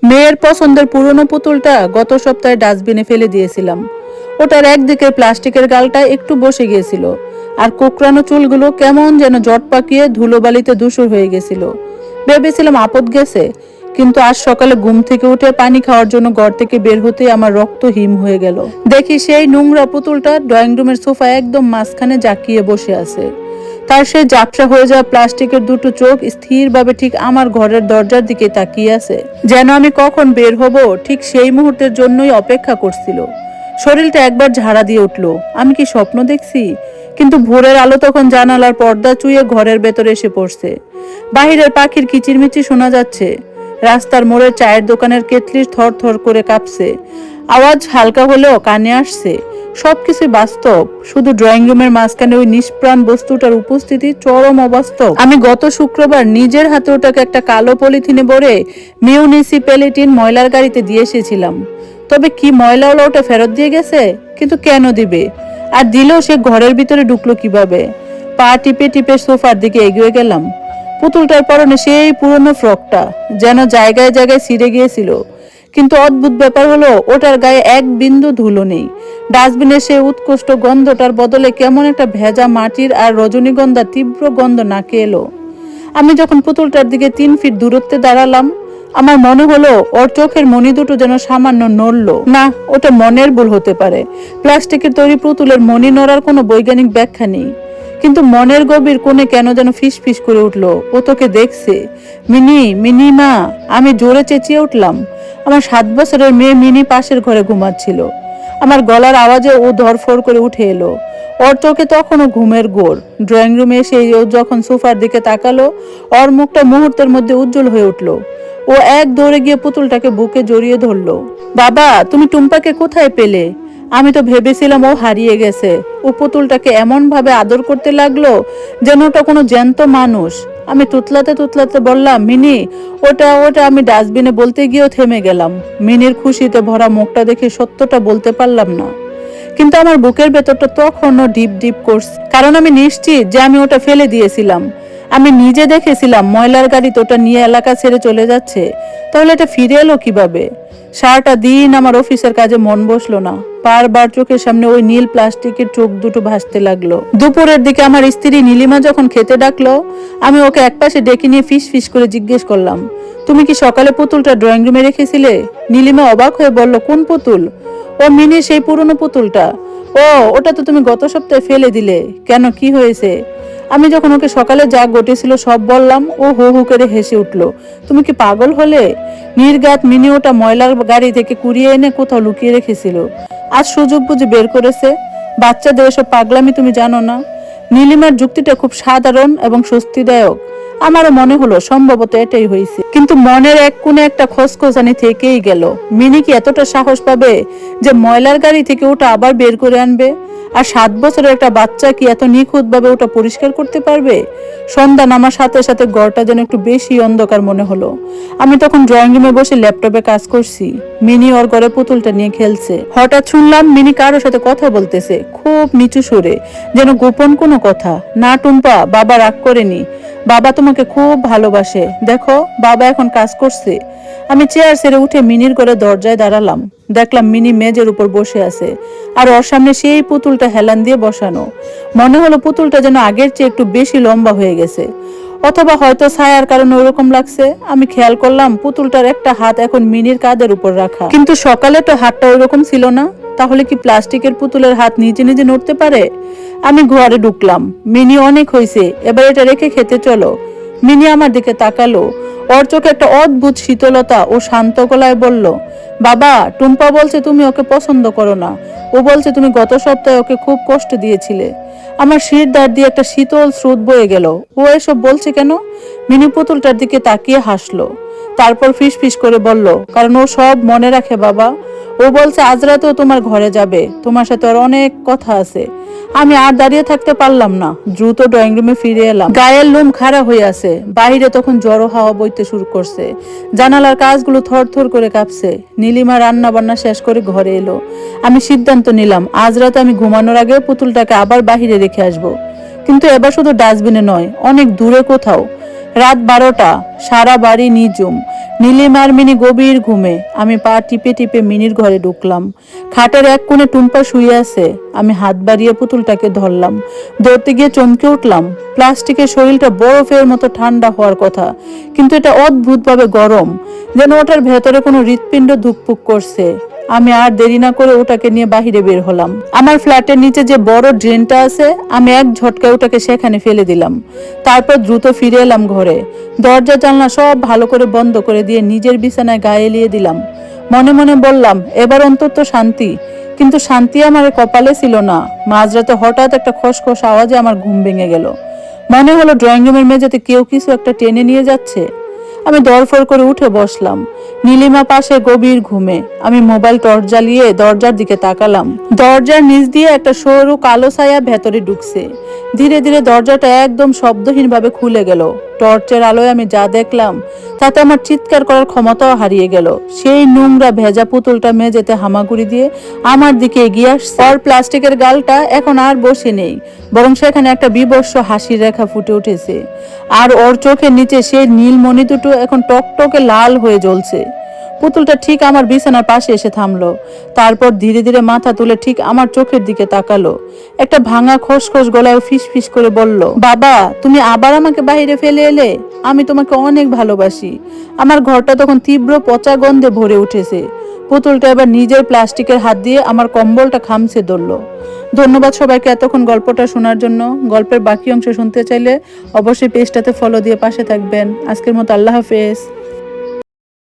মেয়ের পছন্দের পুরনো পুতুলটা গত সপ্তাহে ডাস্টবিনে ফেলে দিয়েছিলাম। ওটার একদিকে প্লাস্টিকের গালটা একটু বসে গিয়েছিল, আর কোকড়ানো চুলগুলো কেমন যেন জট পাকিয়ে ধুলোবালিতে ধূসর হয়ে গেছিল। ভেবেছিলাম আপদ গেছে, কিন্তু আজ সকালে ঘুম থেকে উঠে পানি খাওয়ার জন্য ঘর থেকে বের হতেই আমার রক্ত হিম হয়ে গেল। দেখি সেই নোংরা পুতুলটা ড্রয়িং রুমের সোফায় একদম মাঝখানে জাকিয়ে বসে আছে। তার সেই ঝাপসা হয়ে যাওয়া প্লাস্টিকের দুটো চোখ স্থিরভাবে ঠিক আমার ঘরের দরজার দিকে তাকিয়ে আছে, যেন আমি কখন বের হব ঠিক সেই মুহূর্তের জন্যই অপেক্ষা করছিল। শরীরটা একবার ঝাড়া দিয়ে উঠলো। আমি কি স্বপ্ন দেখছি? কিন্তু ভোরের আলো তখন জানালার পর্দা চুইয়ে ঘরের ভেতরে এসে পড়ছে। বাহিরের পাখির কিচিরমিচির শোনা যাচ্ছে। রাস্তার মোড়ের চায়ের দোকানের কেটলির থর থর করে কাঁপছে। আওয়াজ হালকা হলেও কানে আসছে। সবকিছু বাস্তব, শুধু ড্রয়িং রুমের মাঝখানে ওই নিষ্প্রাণ বস্তুটার উপস্থিতি চরম অবাস্তব। আমি গত শুক্রবার নিজের হাতে ওটাকে একটা কালো পলিথিনে ভরে মিউনিসিপ্যালিটির ময়লার গাড়িতে দিয়ে এসেছিলাম। তবে কি ময়লা হলো, ওটা ফেরত দিয়ে গেছে? কিন্তু কেন দিবে? আর দিলেও সে ঘরের ভিতরে ঢুকলো কিভাবে? পা টিপে টিপে সোফার দিকে এগিয়ে গেলাম। পুতুলটার পরনে সেই পুরনো ফ্রকটা যেন জায়গায় জায়গায় ছিঁড়ে গিয়েছিল। কিন্তু অদ্ভুত ব্যাপার হলো, ওটার গায়ে এক বিন্দু ধুলো নেই। ডাস্টবিনের সেই উৎকৃষ্ট গন্ধটার বদলে কেমন একটা ভেজা মাটির আর রজনীগন্ধার তীব্র গন্ধ নাকে এলো। আমি যখন পুতুলটার দিকে 3 ফিট দূরত্বে দাঁড়ালাম, আমার মনে হলো ওর চোখের মণি দুটো যেন সামান্য নড়ল। না, ওটা মনের ভুল হতে পারে। প্লাস্টিকের তৈরি পুতুলের মণি নড়ার কোনো বৈজ্ঞানিক ব্যাখ্যা নেই। কিন্তু মনের গভীর কোণে কেন যেন ফিস ফিস করে উঠলো, ও তোকে দেখছে। মিনি, মিনি মা! আমি জোরে চেঁচিয়ে উঠলাম। আমার 7 বছরের মেয়ে মিনি পাশের ঘরে ঘুমাচ্ছিল। আমার গলার আওয়াজে ও ধরফর করে উঠে এলো। ওর চোখে তখনও ঘুমের ঘোর। ড্রয়িং রুমে এসে ও যখন সোফার দিকে তাকালো, ওর মুখটা মুহূর্তের মধ্যে উজ্জ্বল হয়ে উঠলো। ও এক দৌড়ে গিয়ে পুতুলটাকে বুকে জড়িয়ে ধরলো। বাবা, তুমি টুম্পাকে কোথায় পেলে? আমি তো ভেবেছিলাম ও হারিয়ে গেছে। ও পুতুলটাকে এমন ভাবে আদর করতে লাগলো যেন ওটা কোনো জ্যান্ত মানুষ। আমি তুতলাতে তুতলাতে বললাম, মিনি, ওটা ওটা আমি ডাস্টবিনে বলতে গিয়েও থেমে গেলাম। মিনির খুশিতে ভরা মুখটা দেখে সত্যটা বলতে পারলাম না। কিন্তু আমার বুকের ভেতরটা তখনও ডিপ ডিপ করছে, কারণ আমি নিশ্চিত যে আমি ওটা ফেলে দিয়েছিলাম। আমি নিজে দেখেছিলাম ময়লার গাড়িতে ওটা নিয়ে এলাকা ছেড়ে চলে যাচ্ছে। তাহলে এটা ফিরে এলো কিভাবে? সারাটা দিন আমার অফিসের কাজে মন বসলো না। বারবার চোখের সামনে ওই নীল প্লাস্টিকের চোখ দুটো ভাসতে লাগলো। দুপুরের দিকে আমার স্ত্রী নীলিমা যখন খেতে ডাকলো, আমি ওকে একপাশে ডেকে নিয়ে ফিস ফিস করে জিজ্ঞেস করলাম, তুমি কি সকালে পুতুলটা ড্রয়িং রুমে রেখেছিলে? নীলিমা অবাক হয়ে বলল, কোন পুতুল? ও মিনির সেই পুরনো পুতুলটা। ও, ওটা তো তুমি গত সপ্তাহে ফেলে দিলে। কেন, কি হয়েছে? আমি যখন ওকে সকালে যা ঘটেছিল সব বললাম, ও হু হু করে হেসে উঠলো। তুমি কি পাগল হলে? নির্ঘাত মিনি ওটা ময়লার গাড়ি থেকে কুড়িয়ে এনে কোথাও লুকিয়ে রেখেছিল। আজ সুযোগ বুঝে বের করেছে। বাচ্চাদের এসব পাগলামি তুমি জানো না। নীলিমার যুক্তিটা খুব সাধারণ এবং স্বস্তিদায়ক। আমারও মনে হলো সম্ভবত এটাই হয়েছে। কিন্তু মনের এক কোণে একটা খসখসানি থেকেই গেল। মিনি কি এতটা সাহস পাবে যে ময়লার গাড়ি থেকে ওটা আবার বের করে আনবে? আর 7 বছরের একটা বাচ্চা কি এত নিখুঁত ভাবে ওটা পরিষ্কার করতে পারবে? সন্ধ্যা নামার সাথে সাথে ঘরটা যেন একটু বেশি অন্ধকার মনে হলো। আমি তখন ড্রয়িং রুমে বসে ল্যাপটপে কাজ করছি। মিনি ওর ঘরে পুতুলটা নিয়ে খেলছে। হঠাৎ শুনলাম মিনি কারোর সাথে কথা বলতেছে, খুব নিচু সুরে, যেন গোপন কোনো কথা। না টুম্পা, বাবা রাগ করেনি। বাবা তোমাকে খুব ভালোবাসে। দেখো, বাবা এখন কাজ করছে। আমি চেয়ার ছেড়ে উঠে মিনির ঘরে দরজায় দাঁড়ালাম। দেখলাম মিনি মেজের উপর বসে আছে, আর ওর সামনে সেই পুতুলটা হেলান দিয়ে বসানো। মনে হলো পুতুলটা যেন আগের চেয়ে একটু বেশি লম্বা হয়ে গেছে, অথবা হয়তো ছায়ার কারণে ওরকম লাগছে। আমি খেয়াল করলাম পুতুলটার একটা হাত এখন মিনির কাঁধের উপর রাখা, কিন্তু সকালে তো হাতটা ওইরকম ছিল না। তাহলে কি প্লাস্টিকের পুতুলের হাত নিজে নিজে নড়তে পারে? আমি ঘরে ঢুকলাম। মিনি, অনেক হয়েছে, এবার এটা রেখে খেতে চলো। মিনি আমার দিকে তাকালো। ওর চোখে একটা অদ্ভুত শীতলতা ও শান্ত গলায় বলল, বাবা, টুম্পা বলছে তুমি ওকে পছন্দ করো না। ও বলছে তুমি গত সপ্তাহে ওকে খুব কষ্ট দিয়েছিলে। আমার শির দাঁড় দিয়ে একটা শীতল স্রোত বয়ে গেল। ও এসব বলছে কেন? মিনি পুতুলটার দিকে তাকিয়ে হাসলো। তারপর ফিস ফিস করে বলল, কারণ ও সব মনে রাখে বাবা। ও বলছে আজ রাতেও তোমার ঘরে যাবে, তোমার সাথে ওর অনেক কথা আছে। আমি আর দাঁড়িয়ে থাকতে পারলাম না, দ্রুত ড্রয়িং রুমে ফিরে এলাম। গায়ের লোম খাড়া হয়ে আছে। বাইরে তখন জড়ো হাওয়া বইতে শুরু করছে। জানালার কাজগুলো থর থর করে কাঁপছে। নীলিমা রান্না বান্না শেষ করে ঘরে এলো। আমি সিদ্ধান্ত নিলাম আজ রাতে আমি ঘুমানোর আগে পুতুলটাকে আবার বাহিরে রেখে আসবো। কিন্তু এবার শুধু ডাস্টবিনে নয়, অনেক দূরে কোথাও। রাত 12টা, সারা বাড়ি নিঝুম। নীলিমার মিনি গভীর ঘুমে। আমি পা টিপে টিপে মিনির ঘরে ঢুকলাম। খাটের এক কোণে টুম্পা শুয়ে আছে। আমি হাত বাড়িয়ে পুতুলটাকে ধরলাম। ধরতে গিয়ে চমকে উঠলাম। প্লাস্টিকের শরীরটা বরফের মতো ঠান্ডা হওয়ার কথা, কিন্তু এটা অদ্ভুতভাবে গরম, যেন ওটার ভেতরে কোনো হৃৎপিণ্ড ধুকপুক করছে। আমি আর দেরি না করে ওটাকে নিয়ে বাহিরে বের হলাম। আমার ফ্ল্যাটের নিচে যে বড় ড্রেনটা আছে, আমি এক ঝটকায় ওটাকে সেখানে ফেলে দিলাম। তারপর দ্রুত ফিরে এলাম ঘরে। দরজা জানলা সব ভালো করে বন্ধ করে দিয়ে নিজের বিছানায় গায়ে এলিয়ে দিলাম। মনে মনে বললাম, এবার অন্তত শান্তি। কিন্তু শান্তি আমার কপালে ছিল না। মাঝরাতে হঠাৎ একটা খসখস আওয়াজে আমার ঘুম ভেঙে গেল। মনে হলো ড্রয়িং রুমের মেঝেতে কেউ কিছু একটা টেনে নিয়ে যাচ্ছে। আমি দরফর করে উঠে বসলাম। নীলিমা পাশে গভীর ঘুমে। আমি মোবাইল টর্চ জ্বালিয়ে দরজার দিকে তাকালাম। দরজার নিচ দিয়ে একটা সরু কালো ছায়া ভেতরে ঢুকছে। ধীরে ধীরে দরজাটা একদম শব্দহীনভাবে খুলে গেল। টর্চের আলোয় আমি যা দেখলাম তাতে আমার চিৎকার করার ক্ষমতাও হারিয়ে গেল। সেই নোংরা ভেজা পুতুলটা মেঝেতে হামাগুড়ি দিয়ে আমার দিকে এগিয়ে আসছে। ওর প্লাস্টিকের গালটা এখন আর বসে নেই, বরং সেখানে একটা বিবর্ষ হাসির রেখা ফুটে উঠেছে। আর ওর চোখের নিচে সেই নীলমণি দুটো এখন টকটকে লাল হয়ে জ্বলছে। পুতুলটা ঠিক আমার বিছানার পাশে এসে থামলো। তারপর ধীরে ধীরে মাথা তুলে ঠিক আমার চোখের দিকে তাকালো। একটা ভাঙা খসখস গলায় ফিস ফিস করে বলল, বাবা, তুমি আবার আমাকে বাইরে ফেলে এলে? আমি তোমাকে অনেক ভালোবাসি। আমার ঘরটা তখন তীব্র পচা গন্ধে ভরে উঠেছে। পুতুলটা এবার নিজের প্লাস্টিকের হাত দিয়ে আমার কম্বলটা খামছে ধরলো। ধন্যবাদ সবাইকে এতক্ষণ গল্পটা শোনার জন্য। গল্পের বাকি অংশ শুনতে চাইলে অবশ্যই পেজটাতে ফলো দিয়ে পাশে থাকবেন। আজকের মতো আল্লাহ হাফেজ।